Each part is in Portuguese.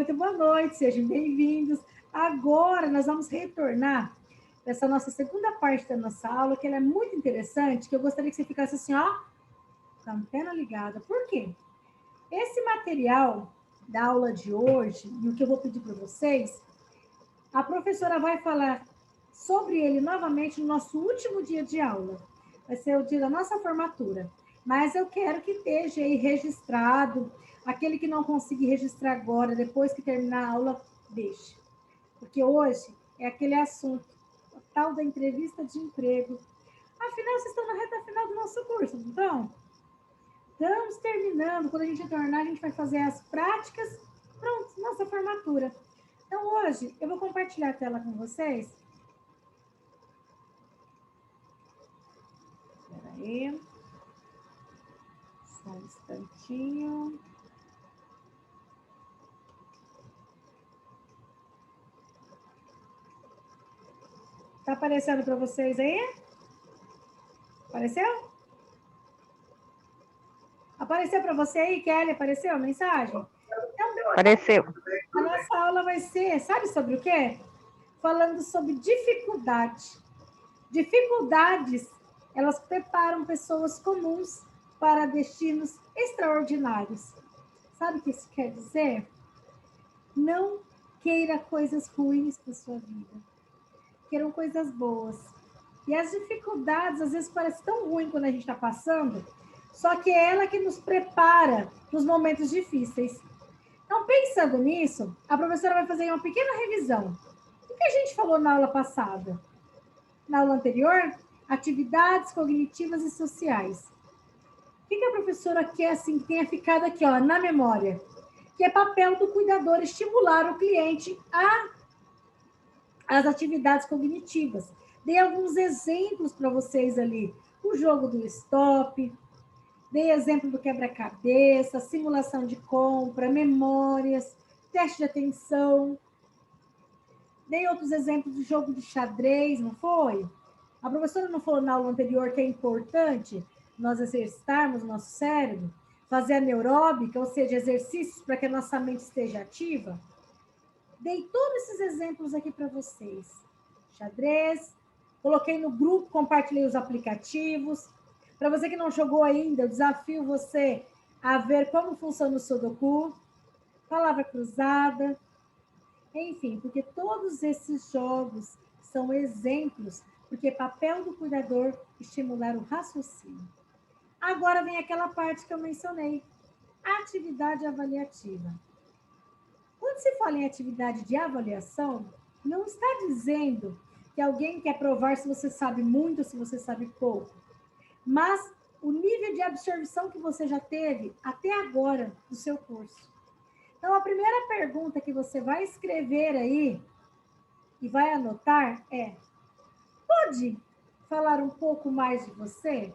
Muito boa noite, sejam bem-vindos. Agora nós vamos retornar para essa nossa segunda parte da nossa aula, que ela é muito interessante, que eu gostaria que você ficasse assim, ó, com a antena ligada. Por quê? Esse material da aula de hoje, e o que eu vou pedir para vocês, a professora vai falar sobre ele novamente no nosso último dia de aula. Vai ser o dia da nossa formatura. Mas eu quero que esteja aí registrado. Aquele que não conseguir registrar agora, depois que terminar a aula, deixe. Porque hoje é aquele assunto, a tal da entrevista de emprego. Afinal, vocês estão na reta final do nosso curso, então? Estamos terminando. Quando a gente retornar, a gente vai fazer as práticas. Pronto, nossa formatura. Então, hoje, eu vou compartilhar a tela com vocês. Espera aí. Só um instantinho. Tá aparecendo para vocês aí? Apareceu? Apareceu para você aí, Kelly? Apareceu a mensagem? Então, Apareceu. a nossa aula vai ser, sabe sobre o quê? Falando sobre dificuldade. Dificuldades, elas preparam pessoas comuns para destinos extraordinários. Sabe o que isso quer dizer? Não queira coisas ruins para sua vida. Queiram coisas boas. E as dificuldades, às vezes, parecem tão ruim quando a gente está passando, só que é ela que nos prepara para os momentos difíceis. Então, pensando nisso, a professora vai fazer uma pequena revisão. O que a gente falou na aula passada? Na aula anterior, atividades cognitivas e sociais. O que a professora quer, assim, que tenha ficado aqui, ó, na memória? Que é papel do cuidador estimular o cliente às atividades cognitivas. Dei alguns exemplos para vocês ali. O jogo do stop, dei exemplo do quebra-cabeça, simulação de compra, memórias, teste de atenção. Dei outros exemplos do jogo de xadrez, não foi? A professora não falou na aula anterior que é importante nós exercitarmos o nosso cérebro, fazer a neuróbica, ou seja, exercícios para que a nossa mente esteja ativa? Dei todos esses exemplos aqui para vocês. Xadrez, coloquei no grupo, compartilhei os aplicativos. Para você que não jogou ainda, eu desafio você a ver como funciona o Sudoku, palavra cruzada, enfim, porque todos esses jogos são exemplos, porque é papel do cuidador estimular o raciocínio. Agora vem aquela parte que eu mencionei, atividade avaliativa. Quando se fala em atividade de avaliação, não está dizendo que alguém quer provar se você sabe muito ou se você sabe pouco, mas o nível de absorção que você já teve até agora do seu curso. Então, a primeira pergunta que você vai escrever aí e vai anotar é: pode falar um pouco mais de você?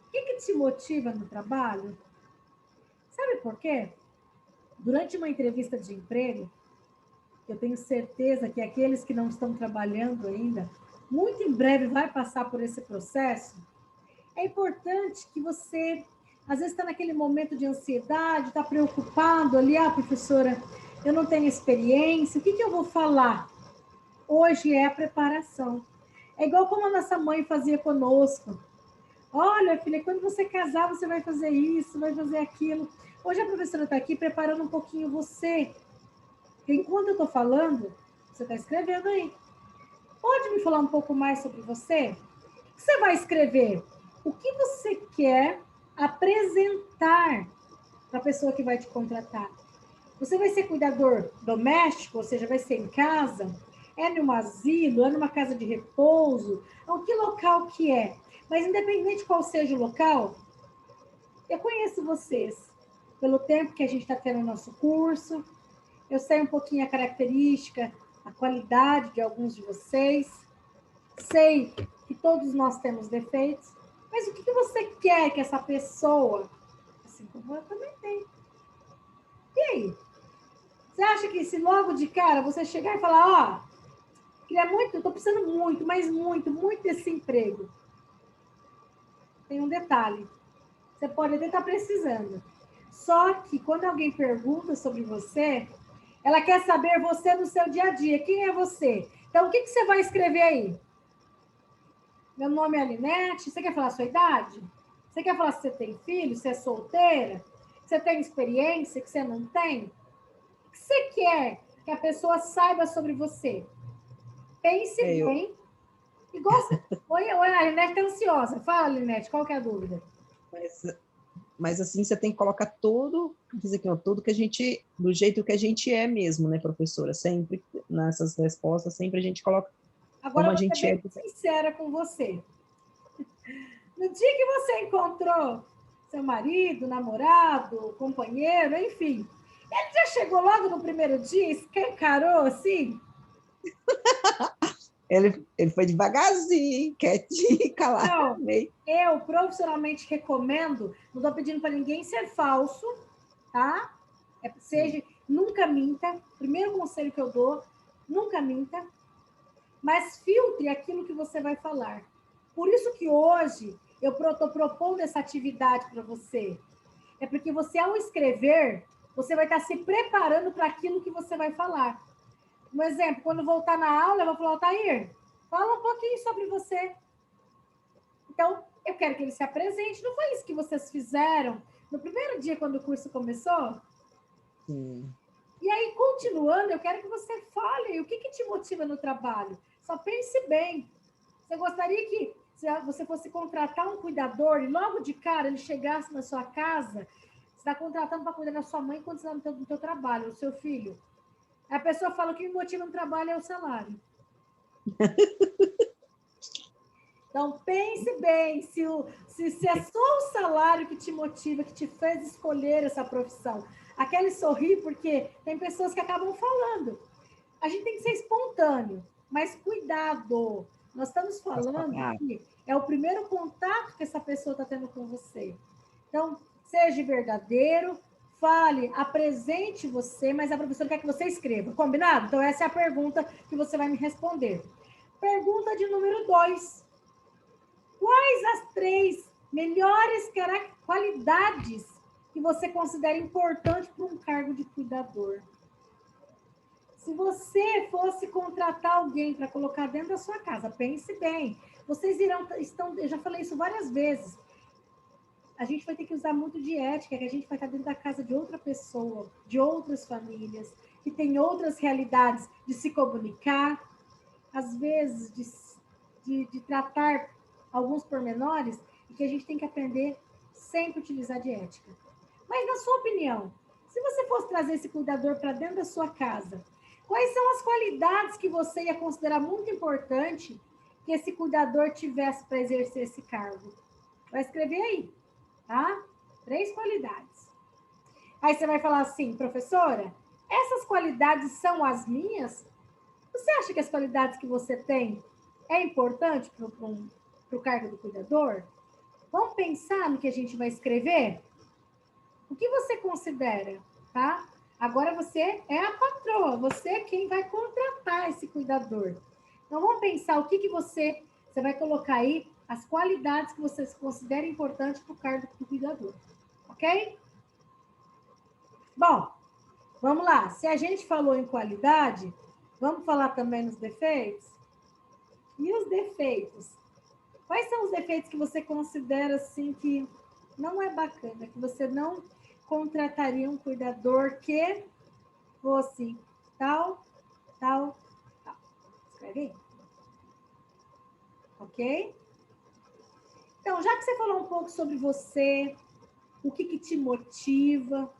O que te motiva no trabalho? Sabe por quê? Durante uma entrevista de emprego, eu tenho certeza que aqueles que não estão trabalhando ainda, muito em breve vai passar por esse processo. É importante que você, às vezes, está naquele momento de ansiedade, está preocupado ali, professora, eu não tenho experiência, o que eu vou falar? Hoje é a preparação. É igual como a nossa mãe fazia conosco. Olha, filha, quando você casar, você vai fazer isso, vai fazer aquilo. Hoje a professora está aqui preparando um pouquinho você. Enquanto eu estou falando, você está escrevendo aí. Pode me falar um pouco mais sobre você? O que você vai escrever? O que você quer apresentar para a pessoa que vai te contratar? Você vai ser cuidador doméstico, ou seja, vai ser em casa? É num asilo? É numa casa de repouso? Ou que local que é? Mas independente qual seja o local, eu conheço vocês pelo tempo que a gente está tendo no nosso curso. Eu sei um pouquinho a característica, a qualidade de alguns de vocês. Sei que todos nós temos defeitos. Mas o que você quer que essa pessoa, assim como eu também tenho? E aí? Você acha que se logo de cara você chegar e falar, queria muito, eu estou precisando muito, mas muito, muito desse emprego. Tem um detalhe. Você pode até estar precisando. Só que quando alguém pergunta sobre você, Ela quer saber você no seu dia a dia. Quem é você? Então, o que você vai escrever aí? Meu nome é Alinete. Você quer falar a sua idade? Você quer falar se você tem filho, se é solteira? Que você tem experiência, que você não tem? O que você quer que a pessoa saiba sobre você? Pense bem. E gosta. Oi, a Alinete está ansiosa. Fala, Alinete, qual que é a dúvida? Mas assim, você tem que colocar tudo, dizer que tudo que a gente, do jeito que a gente é mesmo, né, professora? Sempre nessas respostas, sempre a gente coloca Agora como eu a vou ser gente é. bem sincera com você. No dia que você encontrou seu marido, namorado, companheiro, enfim, ele já chegou logo no primeiro dia, escancarou assim? Ele foi devagarzinho, quietinho, calado. Não, eu profissionalmente recomendo, não estou pedindo para ninguém ser falso, tá? Nunca minta. Primeiro conselho que eu dou, nunca minta, mas filtre aquilo que você vai falar. Por isso que hoje eu estou propondo essa atividade para você. É porque você, ao escrever, você vai estar se preparando para aquilo que você vai falar. Um exemplo, quando voltar na aula, eu vou falar, Altair, fala um pouquinho sobre você. Então, eu quero que ele se apresente. Não foi isso que vocês fizeram no primeiro dia, quando o curso começou? Sim. E aí, continuando, eu quero que você fale o que te motiva no trabalho. Só pense bem. Você gostaria que se você fosse contratar um cuidador e logo de cara ele chegasse na sua casa, você está contratando para cuidar da sua mãe quando você está no teu trabalho, do seu filho. Aí a pessoa fala que o que me motiva no trabalho é o salário. Então, pense bem se é só o salário que te motiva, que te fez escolher essa profissão. Aquele sorrir, porque tem pessoas que acabam falando. A gente tem que ser espontâneo, mas cuidado. Nós estamos falando que é o primeiro contato que essa pessoa está tendo com você. Então, seja verdadeiro, fale, apresente você, mas a professora quer que você escreva. Combinado? Então, essa é a pergunta que você vai me responder. Pergunta de número 2. Quais as 3 melhores qualidades que você considera importante para um cargo de cuidador? Se você fosse contratar alguém para colocar dentro da sua casa, pense bem. Vocês eu já falei isso várias vezes. A gente vai ter que usar muito de ética, que a gente vai estar dentro da casa de outra pessoa, de outras famílias, que tem outras realidades de se comunicar, às vezes de tratar alguns pormenores, e que a gente tem que aprender sempre a utilizar de ética. Mas, na sua opinião, se você fosse trazer esse cuidador para dentro da sua casa, quais são as qualidades que você ia considerar muito importante que esse cuidador tivesse para exercer esse cargo? Vai escrever aí, tá? 3 qualidades. Aí você vai falar assim, professora, essas qualidades são as minhas? Você acha que as qualidades que você tem é importante para o cargo do cuidador? Vamos pensar no que a gente vai escrever? O que você considera, tá? Agora você é a patroa, você é quem vai contratar esse cuidador. Então vamos pensar o que você vai colocar aí, as qualidades que você considera importantes para o cargo do cuidador, ok? Bom, vamos lá. Se a gente falou em qualidade, vamos falar também nos defeitos? E os defeitos? Quais são os defeitos que você considera assim que não é bacana, que você não contrataria um cuidador que fosse tal, tal, tal? Escreve aí. Ok? Então, já que você falou um pouco sobre você, o que te motiva,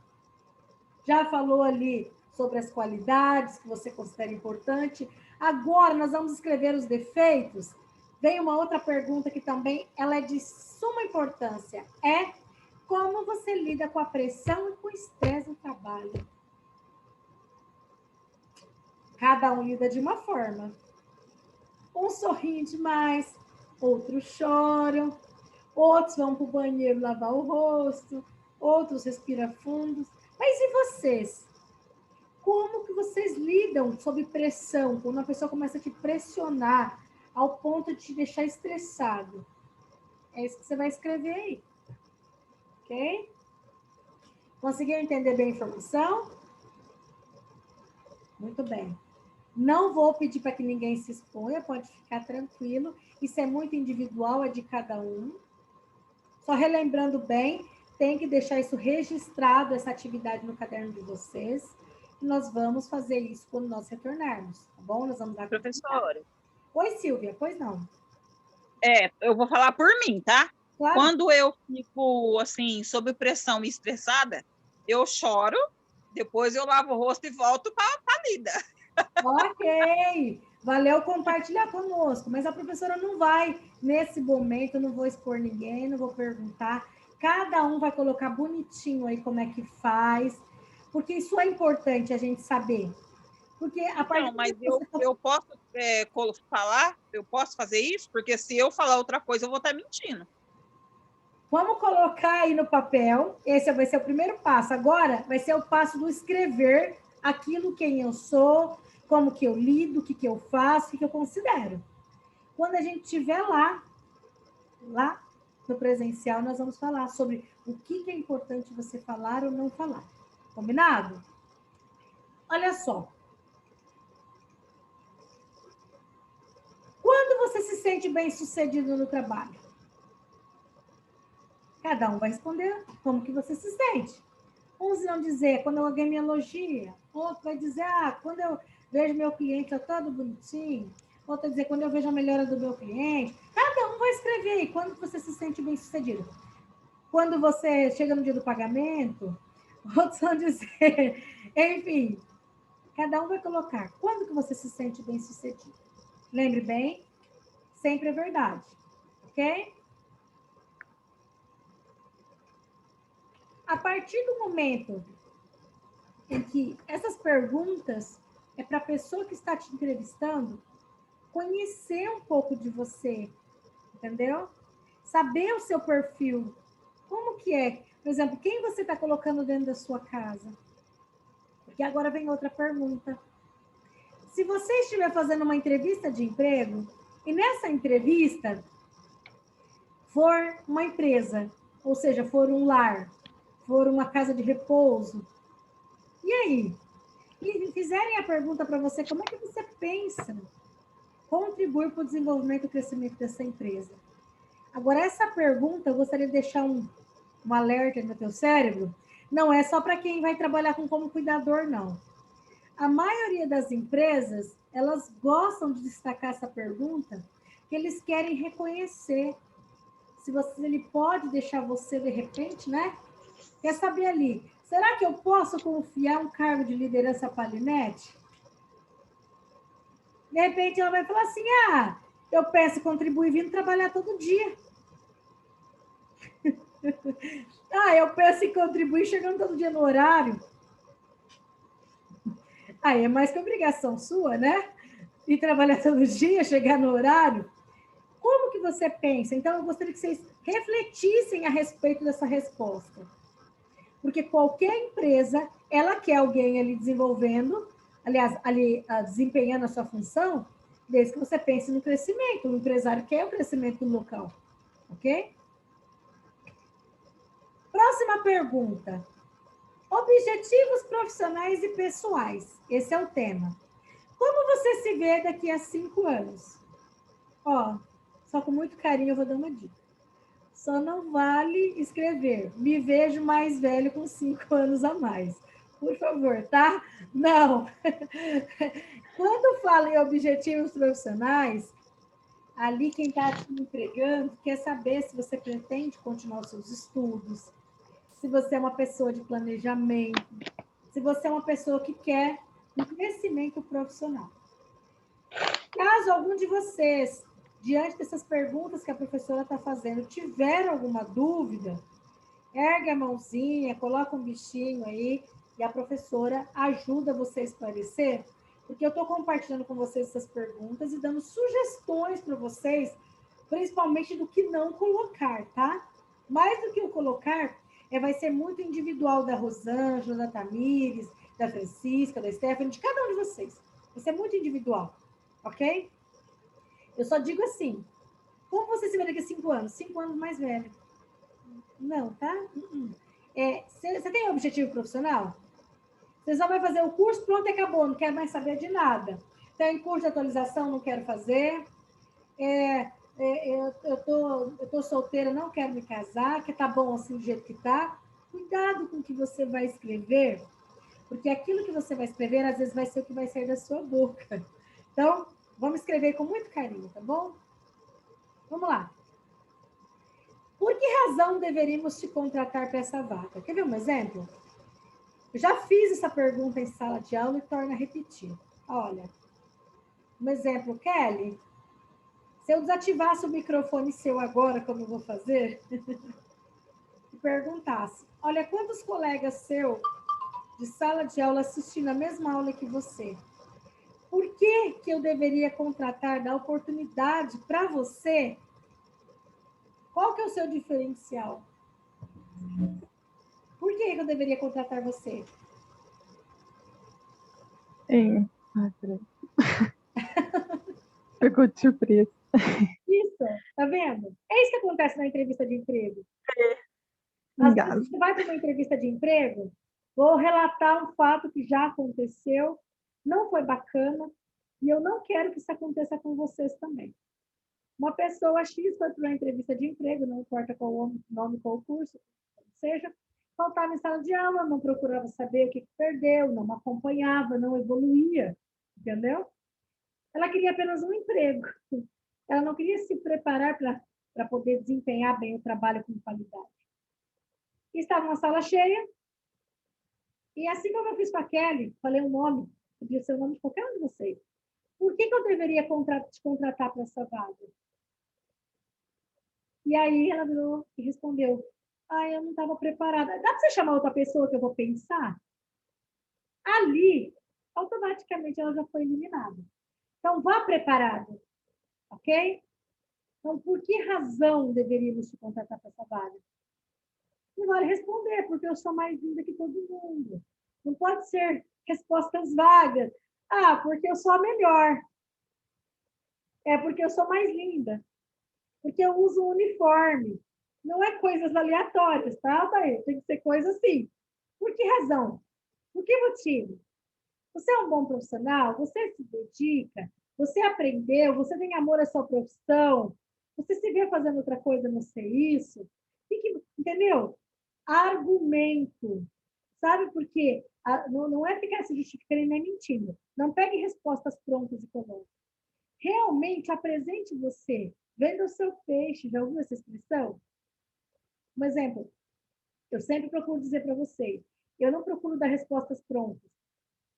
já falou ali sobre as qualidades que você considera importante, agora nós vamos escrever os defeitos. Vem uma outra pergunta que também ela é de suma importância. É como você lida com a pressão e com o estresse no trabalho. Cada um lida de uma forma. Uns sorriem demais, outros choram, outros vão para o banheiro lavar o rosto, outros respiram fundo. Mas e vocês? Como que vocês lidam sob pressão, quando uma pessoa começa a te pressionar ao ponto de te deixar estressado? É isso que você vai escrever aí. Ok? Conseguiu entender bem a informação? Muito bem. Não vou pedir para que ninguém se exponha, pode ficar tranquilo. Isso é muito individual, é de cada um. Só relembrando bem, tem que deixar isso registrado, essa atividade no caderno de vocês. E nós vamos fazer isso quando nós retornarmos, tá bom? Nós vamos dar Professora. Oi, Silvia, pois não. Eu vou falar por mim, tá? Claro. Quando eu fico, assim, sob pressão e estressada, eu choro, depois eu lavo o rosto e volto para a lida. Ok, valeu compartilhar conosco, mas a professora não vai, nesse momento, eu não vou expor ninguém, não vou perguntar, cada um vai colocar bonitinho aí como é que faz, porque isso é importante a gente saber. Porque a partir Não, mas eu posso falar, eu posso fazer isso, porque se eu falar outra coisa, eu vou estar mentindo. Vamos colocar aí no papel, esse vai ser o primeiro passo. Agora vai ser o passo do escrever aquilo quem eu sou, como que eu lido, o que eu faço, o que eu considero. Quando a gente estiver lá no presencial, nós vamos falar sobre o que é importante você falar ou não falar. Combinado? Olha só. Quando você se sente bem-sucedido no trabalho? Cada um vai responder como que você se sente. Uns vão dizer, quando alguém me elogia. Outro vai dizer, quando eu vejo meu cliente todo bonitinho. Outro vai dizer, quando eu vejo a melhora do meu cliente. Cada um vai escrever aí, quando você se sente bem-sucedido. Quando você chega no dia do pagamento, outros vão dizer, enfim, cada um vai colocar. Quando que você se sente bem-sucedido? Lembre bem, sempre é verdade, ok? A partir do momento em que essas perguntas é para a pessoa que está te entrevistando conhecer um pouco de você, entendeu? Saber o seu perfil. Como que é? Por exemplo, quem você está colocando dentro da sua casa? Porque agora vem outra pergunta. Se você estiver fazendo uma entrevista de emprego, e nessa entrevista for uma empresa, ou seja, for um lar, for uma casa de repouso, e aí? E fizerem a pergunta para você, como é que você pensa contribuir para o desenvolvimento e crescimento dessa empresa? Agora, essa pergunta, eu gostaria de deixar um alerta no teu cérebro, não é só para quem vai trabalhar como cuidador, não. A maioria das empresas, elas gostam de destacar essa pergunta, que eles querem reconhecer se ele pode deixar você, de repente, né? Quer saber ali, será que eu posso confiar um cargo de liderança para a Alinete? De repente, ela vai falar assim, eu peço contribuir vindo trabalhar todo dia. Eu peço em contribuir chegando todo dia no horário. Aí é mais que obrigação sua, né? Ir trabalhar todo dia, chegar no horário. Como que você pensa? Então, eu gostaria que vocês refletissem a respeito dessa resposta. Porque qualquer empresa, ela quer alguém ali desenvolvendo, aliás, ali desempenhando a sua função, desde que você pense no crescimento. O empresário quer o crescimento do local. Ok? Próxima pergunta. Objetivos profissionais e pessoais. Esse é o tema. Como você se vê daqui a 5 anos? Só com muito carinho eu vou dar uma dica. Só não vale escrever. Me vejo mais velho com 5 anos a mais. Por favor, tá? Não. Quando fala em objetivos profissionais, ali quem está te entregando quer saber se você pretende continuar os seus estudos, se você é uma pessoa de planejamento, se você é uma pessoa que quer um crescimento profissional. Caso algum de vocês, diante dessas perguntas que a professora está fazendo, tiver alguma dúvida, ergue a mãozinha, coloca um bichinho aí, e a professora ajuda você a esclarecer, porque eu estou compartilhando com vocês essas perguntas e dando sugestões para vocês, principalmente do que não colocar, tá? Mais do que o colocar, vai ser muito individual da Rosângela, da Tamires, da Francisca, da Stephanie, de cada um de vocês. Vai ser muito individual, ok? Eu só digo assim, como você se vê daqui a 5 anos? 5 anos mais velho. Não, tá? Você tem um objetivo profissional? Você só vai fazer o curso, pronto, acabou, não quero mais saber de nada. Tem curso de atualização, não quero fazer. Eu tô solteira, não quero me casar, que tá bom assim do jeito que tá. Cuidado com o que você vai escrever, porque aquilo que você vai escrever, às vezes, vai ser o que vai sair da sua boca. Então, vamos escrever com muito carinho, tá bom? Vamos lá. Por que razão deveríamos te contratar para essa vaga? Quer ver um exemplo? Eu já fiz essa pergunta em sala de aula e torno a repetir. Olha, um exemplo, Kelly, se eu desativasse o microfone seu agora, como eu vou fazer, e perguntasse, olha, quantos colegas seu de sala de aula assistindo a mesma aula que você? Por que eu deveria contratar, dar oportunidade para você? Qual que é o seu diferencial? Por que eu deveria contratar você? Ai, peraí. Pegou de surpresa. Isso, tá vendo? É isso que acontece na entrevista de emprego. Às vezes você vai para uma entrevista de emprego, vou relatar um fato que já aconteceu, não foi bacana, e eu não quero que isso aconteça com vocês também. Uma pessoa X foi para uma entrevista de emprego, não importa qual o nome, qual o curso, seja, faltava em sala de aula, não procurava saber o que perdeu, não acompanhava, não evoluía, entendeu? Ela queria apenas um emprego. Ela não queria se preparar para poder desempenhar bem o trabalho com qualidade. Estava uma sala cheia, e assim como eu fiz com a Kelly, falei o nome, podia ser o nome de qualquer um de vocês. Por que eu deveria te contratar para essa vaga? E aí ela virou e respondeu, eu não estava preparada. Dá para você chamar outra pessoa que eu vou pensar? Ali, automaticamente ela já foi eliminada. Então, vá preparado, ok? Então, por que razão deveríamos te contratar para essa vaga? Não vale responder, porque eu sou mais linda que todo mundo. Não pode ser respostas vagas. Porque eu sou a melhor. É porque eu sou mais linda. Porque eu uso um uniforme. Não é coisas aleatórias, tá, Daí? Tem que ser coisa assim. Por que razão? Por que motivo? Você é um bom profissional? Você se dedica? Você aprendeu? Você tem amor à sua profissão? Você se vê fazendo outra coisa, não sei isso? Entendeu? Argumento. Sabe por quê? Não é ficar se justificando e nem mentindo. Não pegue respostas prontas e coloque. Realmente apresente você. Venda o seu peixe. Já ouviu essa expressão? Um exemplo. Eu sempre procuro dizer para vocês. Eu não procuro dar respostas prontas.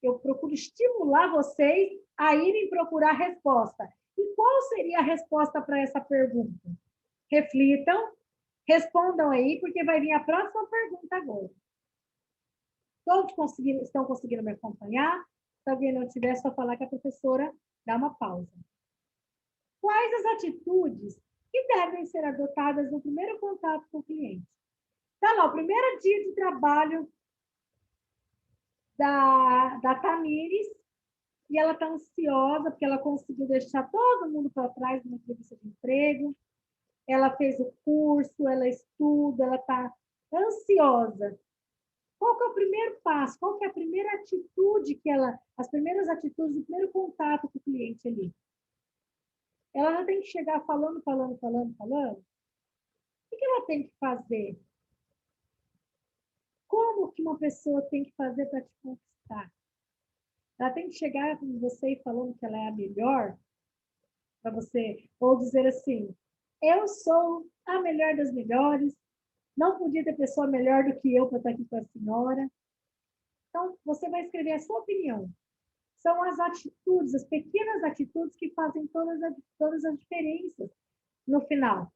Eu procuro estimular vocês a irem procurar resposta. E qual seria a resposta para essa pergunta? Reflitam, respondam aí, porque vai vir a próxima pergunta agora. Todos estão conseguindo me acompanhar? Se alguém não tiver, é só falar que a professora dá uma pausa. Quais as atitudes que devem ser adotadas no primeiro contato com o cliente? Está lá, o primeiro dia de trabalho da Tamires, e ela está ansiosa, porque ela conseguiu deixar todo mundo para trás na entrevista de emprego, ela fez o curso, ela estuda, ela está ansiosa. Qual que é o primeiro passo? Qual que é a primeira atitude as primeiras atitudes do primeiro contato com o cliente ali? Ela já tem que chegar falando. O que ela tem que fazer? Como que uma pessoa tem que fazer para te conquistar? Ela tem que chegar com você e falando que ela é a melhor para você, ou dizer assim, eu sou a melhor das melhores, não podia ter pessoa melhor do que eu para estar aqui com a senhora. Então, você vai escrever a sua opinião. São as atitudes, as pequenas atitudes que fazem todas as diferenças no final.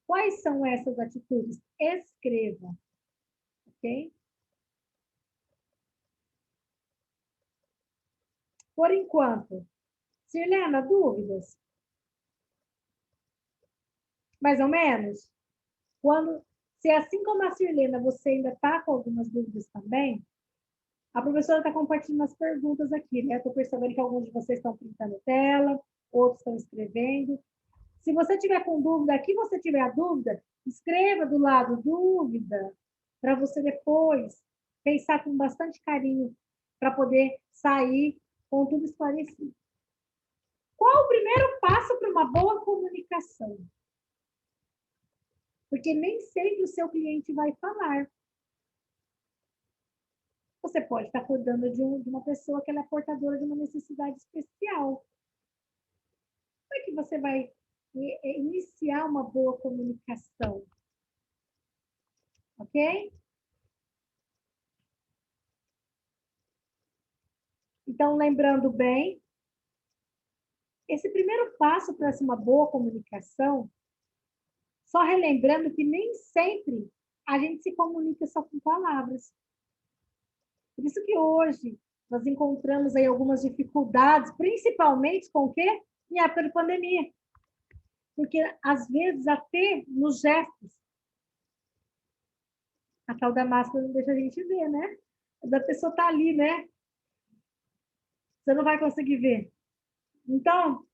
Quais são essas atitudes? Escreva, ok? Por enquanto. Sirlena, dúvidas? Mais ou menos? Se assim como a Sirlena, você ainda está com algumas dúvidas também, a professora está compartilhando as perguntas aqui, né? Estou percebendo que alguns de vocês estão printando tela, outros estão escrevendo. Se você tiver com dúvida, aqui você tiver a dúvida, escreva do lado dúvida, para você depois pensar com bastante carinho para poder sair com tudo esclarecido. Qual o primeiro passo para uma boa comunicação? Porque nem sempre o seu cliente vai falar. Você pode estar cuidando de uma pessoa que ela é portadora de uma necessidade especial. Como é que você vai iniciar uma boa comunicação? Ok? Então, lembrando bem, esse primeiro passo para uma boa comunicação, só relembrando que nem sempre a gente se comunica só com palavras. Por isso que hoje nós encontramos aí algumas dificuldades, principalmente com o quê? Em época de pandemia. Porque, às vezes, até nos gestos, a tal da máscara não deixa a gente ver, né? A pessoa está ali, né? Você não vai conseguir ver. Então,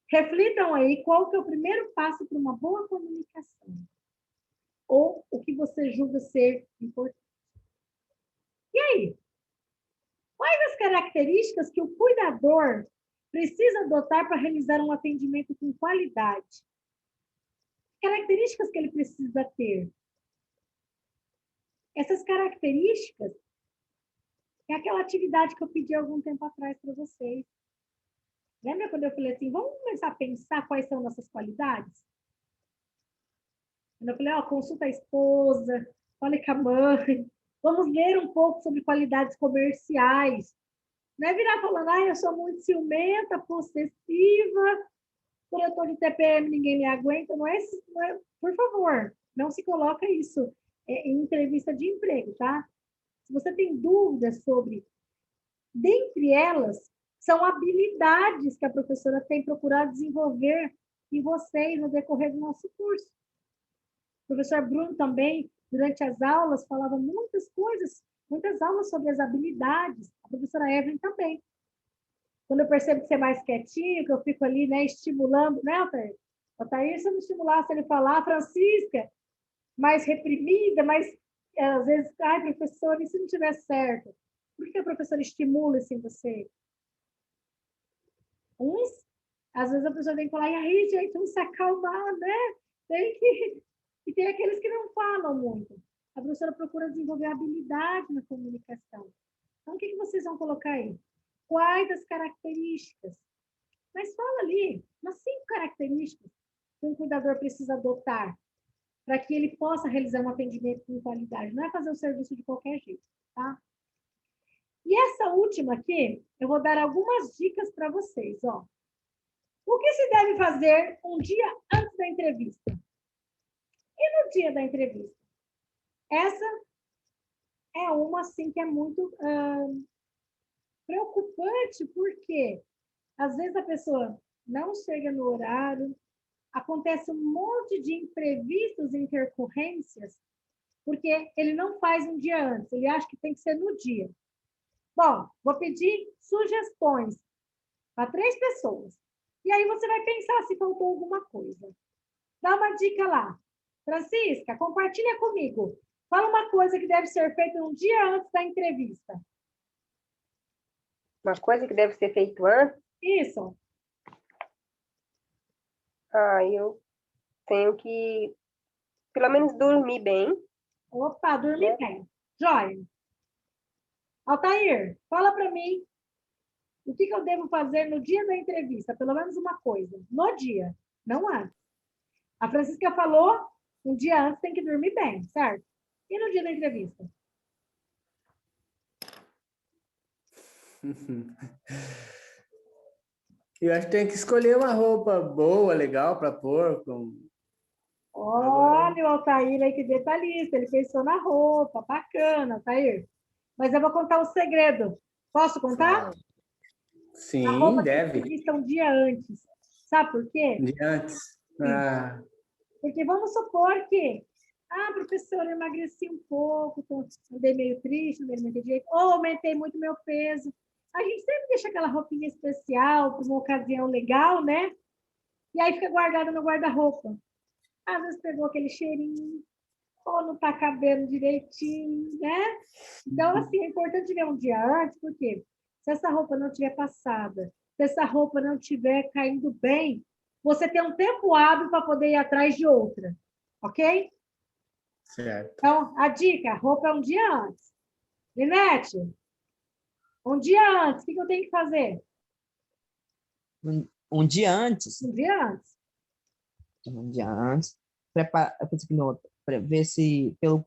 reflitam aí qual que é o primeiro passo para uma boa comunicação. Ou o que você julga ser importante. E aí? Quais as características que o cuidador precisa adotar para realizar um atendimento com qualidade? Características que ele precisa ter. Essas características é aquela atividade que eu pedi algum tempo atrás para vocês. Lembra quando eu falei assim, vamos começar a pensar quais são nossas qualidades? Quando eu falei, consulta a esposa, fale com a mãe, vamos ler um pouco sobre qualidades comerciais. Não é virar falando, eu sou muito ciumenta, possessiva, por eu estou de TPM, ninguém me aguenta. Não é, por favor, não se coloca isso em entrevista de emprego, tá? Se você tem dúvidas sobre, dentre elas, são habilidades que a professora tem procurado desenvolver em vocês no decorrer do nosso curso. O professor Bruno também, durante as aulas, falava muitas coisas, muitas aulas sobre as habilidades. A professora Evelyn também. Quando eu percebo que você é mais quietinho, que eu fico ali, né, estimulando, né, Altair? Altair, se eu não estimulasse ele falar, Francisca, mais reprimida, mais, às vezes, professor, e se não tiver certo? Por que a professora estimula isso em você? Às vezes a pessoa vem falar, e aí, gente, vamos se acalmar, né? E tem aqueles que não falam muito. A professora procura desenvolver habilidade na comunicação. Então, o que vocês vão colocar aí? Quais as características? Mas fala ali, umas 5 características que um cuidador precisa adotar para que ele possa realizar um atendimento com qualidade. Não é fazer o serviço de qualquer jeito, tá? E essa última aqui, eu vou dar algumas dicas para vocês, ó. O que se deve fazer um dia antes da entrevista? E no dia da entrevista? Essa é uma, assim, que é muito preocupante, porque às vezes a pessoa não chega no horário, acontece um monte de imprevistos e intercorrências, porque ele não faz um dia antes, ele acha que tem que ser no dia. Bom, vou pedir sugestões para 3 pessoas. E aí você vai pensar se faltou alguma coisa. Dá uma dica lá. Francisca, compartilha comigo. Fala uma coisa que deve ser feita um dia antes da entrevista. Uma coisa que deve ser feito antes? Isso. Eu tenho que, pelo menos, dormir bem. Opa, dormir bem. Joia. Altair, fala para mim o que eu devo fazer no dia da entrevista, pelo menos uma coisa. No dia, não antes. A Francisca falou, um dia antes tem que dormir bem, certo? E no dia da entrevista? Eu acho que tem que escolher uma roupa boa, legal para pôr. Olha o Altair aí, que detalhista. Ele pensou na roupa. Bacana, Altair. Mas eu vou contar um segredo. Posso contar? Sim, a roupa deve. Tem que um dia antes. Sabe por quê? Um dia antes. Porque vamos supor que professora, eu emagreci um pouco, andei meio triste, não andei muito jeito, ou aumentei muito meu peso. A gente sempre deixa aquela roupinha especial para uma ocasião legal, né? E aí fica guardada no guarda-roupa. Às vezes pegou aquele cheirinho, ou não está cabendo direitinho, né? Então, assim, é importante ver um dia antes, porque se essa roupa não tiver passada, se essa roupa não tiver caindo bem, você tem um tempo hábil para poder ir atrás de outra, ok? Certo. Então, a dica, a roupa é um dia antes. Linete, um dia antes, o que eu tenho que fazer? Um dia antes, Um dia antes. prepara, ver se pelo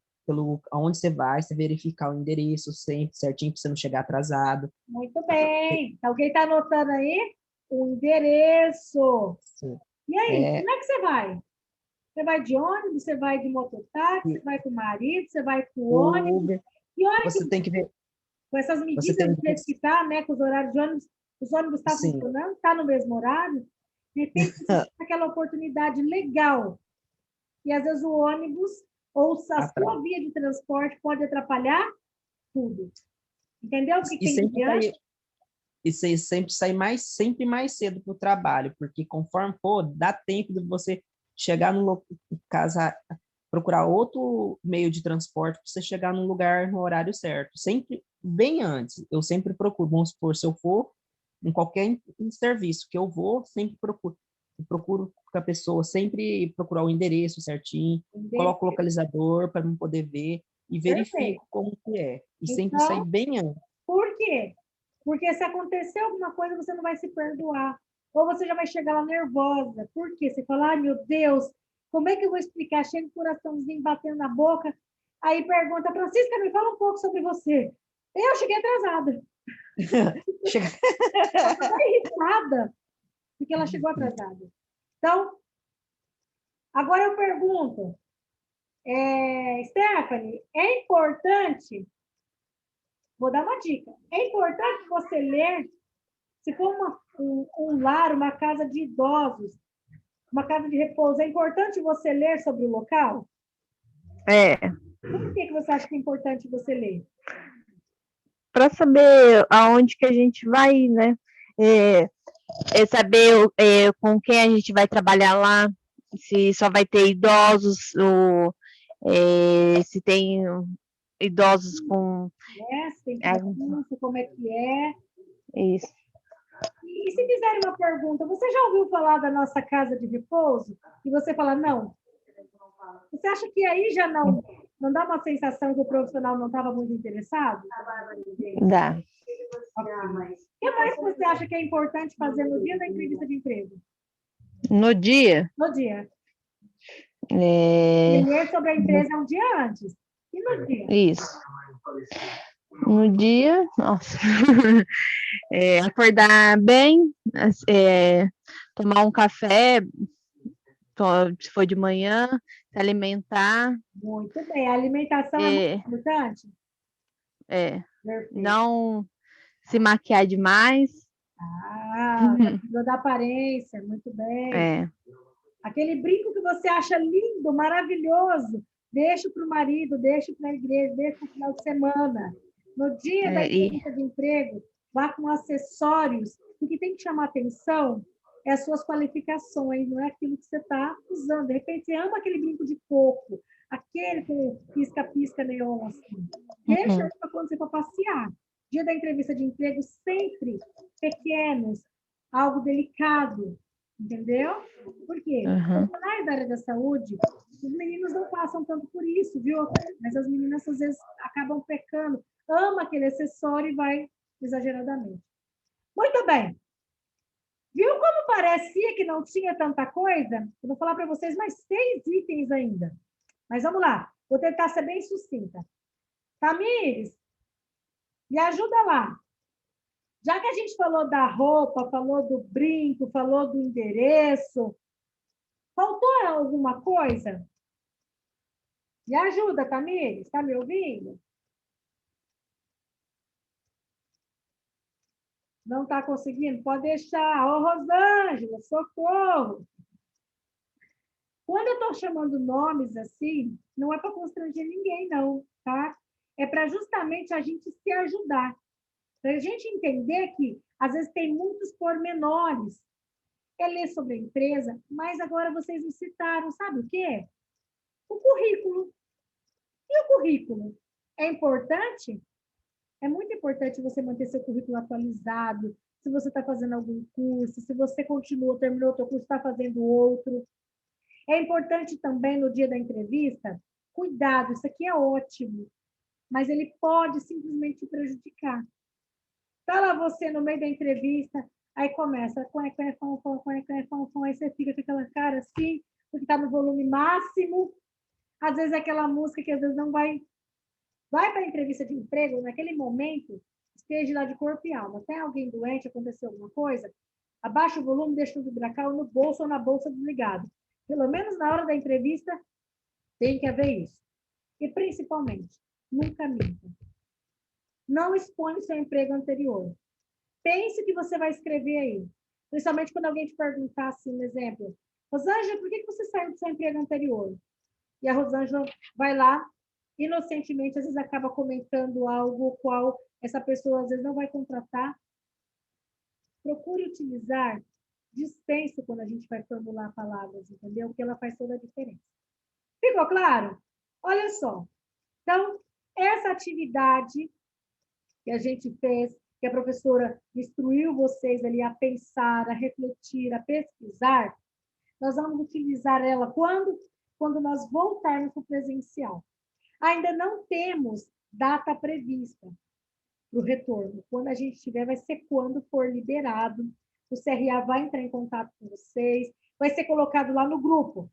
aonde você vai, você verificar o endereço sempre certinho para você não chegar atrasado. Muito bem. Então, quem está anotando aí? O endereço. Sim. E aí, É, como é que você vai? Você vai de ônibus, você vai de mototáxi, e você vai com o marido, você vai com o o ônibus. Uber, E olha que você tem que ver, com essas você medidas tem do jeito que está, né, com os horários de ônibus, os ônibus estão sim, funcionando, está no mesmo horário, de repente você tem aquela oportunidade legal. E às vezes o ônibus ou a atrás. sua via de transporte pode atrapalhar tudo. Entendeu? Porque E tem que sempre ir antes. sair, e você sempre sair sempre mais cedo para o trabalho, porque conforme for, dá tempo de você chegar no casa, procurar outro meio de transporte para você chegar no lugar no horário certo. Sempre bem antes. Eu sempre procuro, vamos supor, se eu for em qualquer serviço que eu vou, sempre procuro com a pessoa, sempre procurar o endereço certinho, coloco o localizador para não poder ver e Perfeito. verifico como que é. E sempre sair Então, bem antes. por quê? Porque se acontecer alguma coisa, você não vai se perdoar. Ou você já vai chegar lá nervosa. Por quê? Você fala, ai meu Deus, como é que eu vou explicar? Chega o coraçãozinho batendo na boca. Aí pergunta, Francisca, me fala um pouco sobre você. Eu cheguei atrasada. Chega... Ela está irritada porque ela chegou atrasada. Então, agora eu pergunto, Stephanie, é importante, vou dar uma dica, é importante você ler, se for um lar, uma casa de idosos, uma casa de repouso, é importante você ler sobre o local? É, Por que você acha que é importante você ler? para saber aonde que a gente vai ir, né? Saber com quem a gente vai trabalhar lá, se só vai ter idosos, ou se tem idosos com. Se tem criança, como é que é? Isso. E se fizerem uma pergunta, você já ouviu falar da nossa casa de repouso? E você fala, não. Você acha que aí já não dá uma sensação que o profissional não estava muito interessado? Dá. Okay. O que mais você acha que é importante fazer no dia da entrevista de emprego? No dia? No dia. É... E ler sobre a empresa um dia antes. E no dia? Isso. No dia, nossa. Acordar bem, tomar um café, se for de manhã, se alimentar. Muito bem. A alimentação é muito importante? Perfeito. Não se maquiar demais. Cuidou da aparência, muito bem. É. Aquele brinco que você acha lindo, maravilhoso, deixa para o marido, deixa para a igreja, deixa para o final de semana. No dia da entrevista de emprego, vá com acessórios. O que tem que chamar atenção é as suas qualificações, não é aquilo que você está usando. De repente, você ama aquele brinco de coco, aquele com pisca-pisca neon, assim. Deixa para quando você for passear. Dia da entrevista de emprego, sempre pequenos, algo delicado, entendeu? Por quê? Profissionais da área da saúde, os meninos não passam tanto por isso, viu? Mas as meninas, às vezes, acabam pecando. Ama aquele acessório e vai exageradamente. Muito bem. Viu como parecia que não tinha tanta coisa? Eu vou falar para vocês mais 6 itens ainda. Mas vamos lá. Vou tentar ser bem sucinta. Tamires, me ajuda lá. Já que a gente falou da roupa, falou do brinco, falou do endereço, faltou alguma coisa? Me ajuda, Tamires. Está me ouvindo? Não está conseguindo? Pode deixar. Ô, Rosângela, socorro! Quando eu estou chamando nomes assim, não é para constranger ninguém, não, tá? É para justamente a gente se ajudar. Para a gente entender que, às vezes, tem muitos pormenores. É ler sobre a empresa, mas agora vocês me citaram, sabe o quê? O currículo. E o currículo? É importante? É muito importante você manter seu currículo atualizado, se você está fazendo algum curso, se você continuou, terminou o seu curso, está fazendo outro. É importante também, no dia da entrevista, cuidado, isso aqui é ótimo, mas ele pode simplesmente te prejudicar. Tá lá você no meio da entrevista, aí começa, aí você fica com aquela cara assim, porque está no volume máximo, às vezes é aquela música que às vezes não vai para a entrevista de emprego, naquele momento, esteja lá de corpo e alma. Tem alguém doente, aconteceu alguma coisa, abaixa o volume, deixa o vibracal no bolso ou na bolsa desligado. Pelo menos na hora da entrevista, tem que haver isso. E, principalmente, nunca minta. Não expõe o seu emprego anterior. Pense o que você vai escrever aí. Principalmente quando alguém te perguntar assim, um exemplo. Rosângela, por que você saiu do seu emprego anterior? E a Rosângela vai lá, inocentemente, às vezes acaba comentando algo qual essa pessoa às vezes não vai contratar. Procure utilizar dispenso quando a gente vai formular palavras, entendeu? Porque ela faz toda a diferença. Ficou claro? Olha só. Então, essa atividade que a gente fez, que a professora instruiu vocês ali a pensar, a refletir, a pesquisar, nós vamos utilizar ela quando? Quando nós voltarmos para o presencial. Ainda não temos data prevista para o retorno. Quando a gente tiver, vai ser quando for liberado. O CRA vai entrar em contato com vocês, vai ser colocado lá no grupo.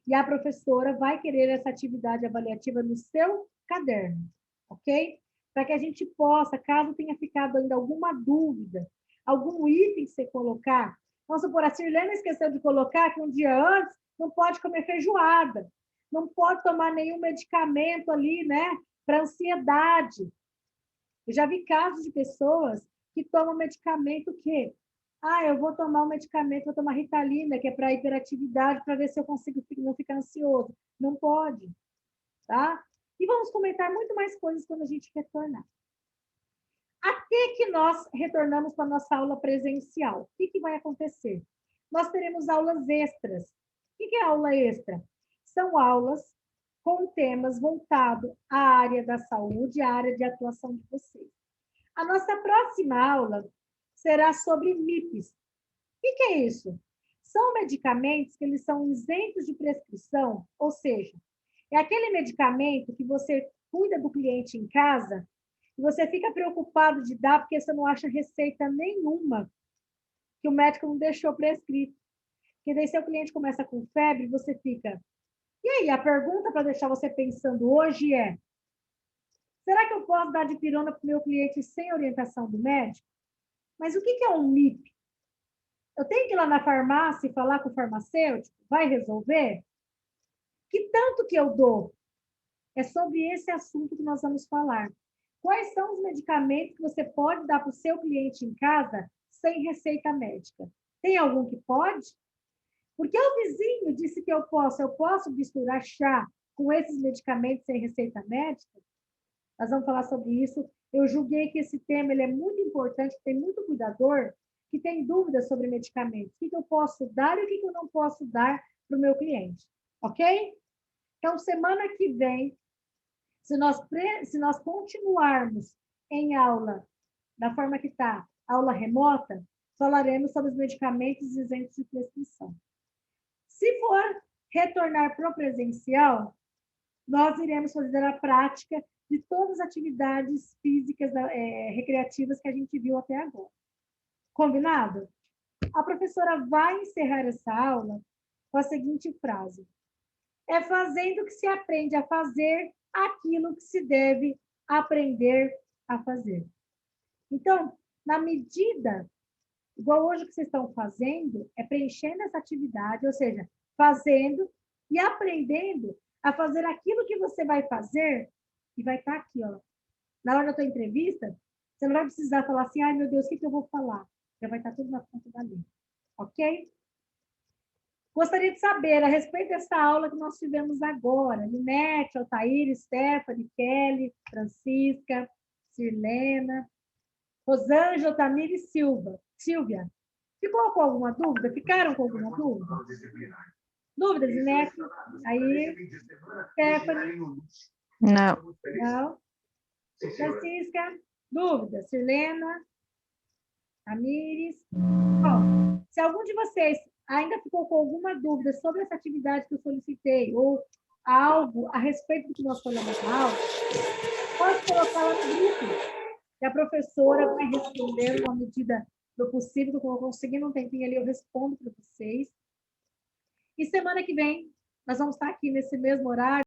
E a professora vai querer essa atividade avaliativa no seu caderno, ok? Para que a gente possa, caso tenha ficado ainda alguma dúvida, algum item que você colocar, vamos supor, a Sirlena esqueceu de colocar que um dia antes não pode comer feijoada, não pode tomar nenhum medicamento ali, né, para ansiedade. Eu já vi casos de pessoas que tomam medicamento que, eu vou tomar um medicamento, vou tomar Ritalina, que é para hiperatividade, para ver se eu consigo não ficar ansioso. Não pode, tá? E vamos comentar muito mais coisas quando a gente retornar. Até que nós retornamos para a nossa aula presencial, o que vai acontecer? Nós teremos aulas extras. O que é aula extra? São aulas com temas voltados à área da saúde, à área de atuação de vocês. A nossa próxima aula será sobre MIPs. O que é isso? São medicamentos que eles são isentos de prescrição, ou seja, é aquele medicamento que você cuida do cliente em casa e você fica preocupado de dar porque você não acha receita nenhuma que o médico não deixou prescrito. Porque daí seu cliente começa com febre, você fica... E aí, a pergunta para deixar você pensando hoje é: será que eu posso dar dipirona para o meu cliente sem orientação do médico? Mas o que é um MIP? Eu tenho que ir lá na farmácia e falar com o farmacêutico? Vai resolver? Que tanto que eu dou? É sobre esse assunto que nós vamos falar. Quais são os medicamentos que você pode dar para o seu cliente em casa sem receita médica? Tem algum que pode? Porque o vizinho disse que eu posso misturar chá com esses medicamentos sem receita médica? Nós vamos falar sobre isso. Eu julguei que esse tema ele é muito importante, tem muito cuidador que tem dúvidas sobre medicamentos. O que eu posso dar e o que eu não posso dar para o meu cliente. Ok? Então, semana que vem, se nós continuarmos em aula da forma que está, aula remota, falaremos sobre os medicamentos isentos de prescrição. Se for retornar para o presencial, nós iremos fazer a prática de todas as atividades físicas recreativas que a gente viu até agora. Combinado? A professora vai encerrar essa aula com a seguinte frase: é fazendo que se aprende a fazer aquilo que se deve aprender a fazer. Então, na medida, igual hoje que vocês estão fazendo, é preenchendo essa atividade, ou seja, fazendo e aprendendo a fazer aquilo que você vai fazer e vai estar aqui, ó. Na hora da tua entrevista, você não vai precisar falar assim, ai meu Deus, o que eu vou falar? Já vai estar tudo na ponta da língua, ok? Gostaria de saber a respeito dessa aula que nós tivemos agora. Linete, Altair, Stephanie, Kelly, Francisca, Sirlena, Rosângela, Tamir e Silvia. Ficou com alguma dúvida? Ficaram com alguma dúvida? Dúvidas, Linete? Aí, Stephanie? Não. Não. Francisca, dúvida? Sirlena? Tamires? Bom, se algum de vocês ainda ficou com alguma dúvida sobre essa atividade que eu solicitei, ou algo a respeito do que nós falamos na aula, pode colocar lá no grupo, que a professora vai responder na medida do possível, que eu conseguir um tempinho ali, eu respondo para vocês. E semana que vem, nós vamos estar aqui nesse mesmo horário,